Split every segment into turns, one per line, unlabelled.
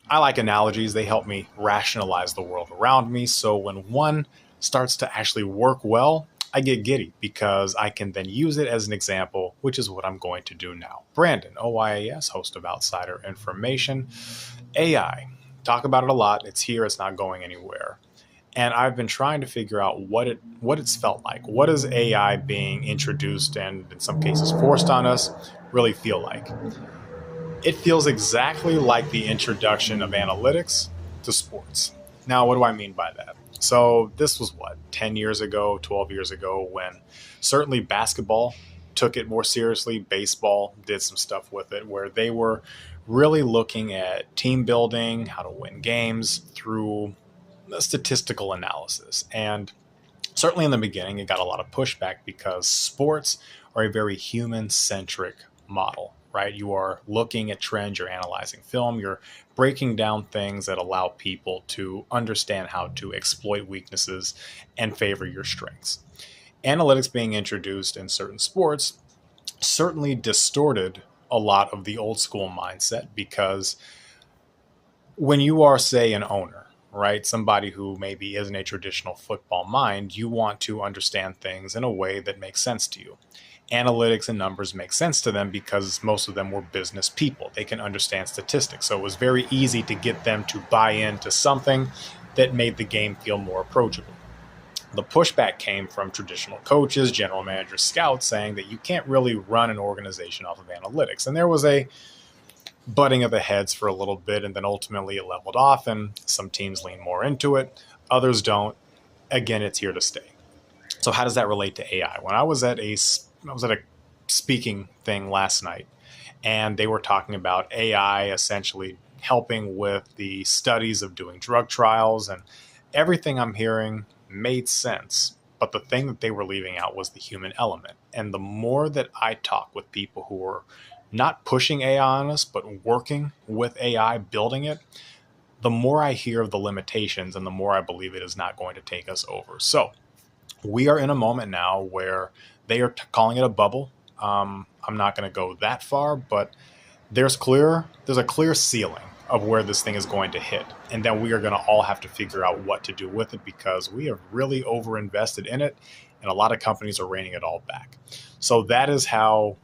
I like analogies. They help me rationalize the world around me. So when one starts to actually work well, I get giddy because I can then use it as an example, which is what I'm going to do now. Brandon, OIAS, host of Outsider Information. AI, talk about it a lot. It's here, it's not going anywhere. And I've been trying to figure out what it's felt like. What does AI being introduced and in some cases forced on us really feel like? It feels exactly like the introduction of analytics to sports. Now, what do I mean by that? So, this was what, 10 years ago, 12 years ago, when certainly basketball took it more seriously. Baseball did some stuff with it where they were really looking at team building, how to win games through statistical analysis. And certainly in the beginning, it got a lot of pushback because sports are a very human centric model, right? You are looking at trends, you're analyzing film, you're breaking down things that allow people to understand how to exploit weaknesses and favor your strengths. Analytics being introduced in certain sports certainly distorted a lot of the old school mindset because when you are, say, an owner, right, somebody who maybe isn't a traditional football mind, you want to understand things in a way that makes sense to you. Analytics and numbers make sense to them because most of them were business people. They can understand statistics. So it was very easy to get them to buy into something that made the game feel more approachable. The pushback came from traditional coaches, general managers, scouts saying that you can't really run an organization off of analytics. And there was a butting of the heads for a little bit, and then ultimately it leveled off, and some teams lean more into it, others don't. Again, it's here to stay. So how does that relate to AI? When I was at a speaking thing last night, and they were talking about AI essentially helping with the studies of doing drug trials, and everything I'm hearing made sense. But the thing that they were leaving out was the human element. And the more that I talk with people who are not pushing AI on us, but working with AI, building it, the more I hear of the limitations and the more I believe it is not going to take us over. So we are in a moment now where they are calling it a bubble. I'm not going to go that far, but there's a clear ceiling of where this thing is going to hit, and then we are going to all have to figure out what to do with it because we have really overinvested in it, and a lot of companies are reining it all back. So that is how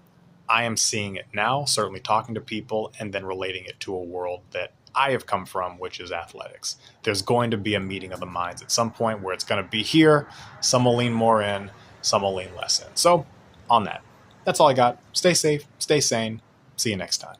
I am seeing it now, certainly talking to people and then relating it to a world that I have come from, which is athletics. There's going to be a meeting of the minds at some point where it's going to be here. Some will lean more in, some will lean less in. So, on that, that's all I got. Stay safe, stay sane. See you next time.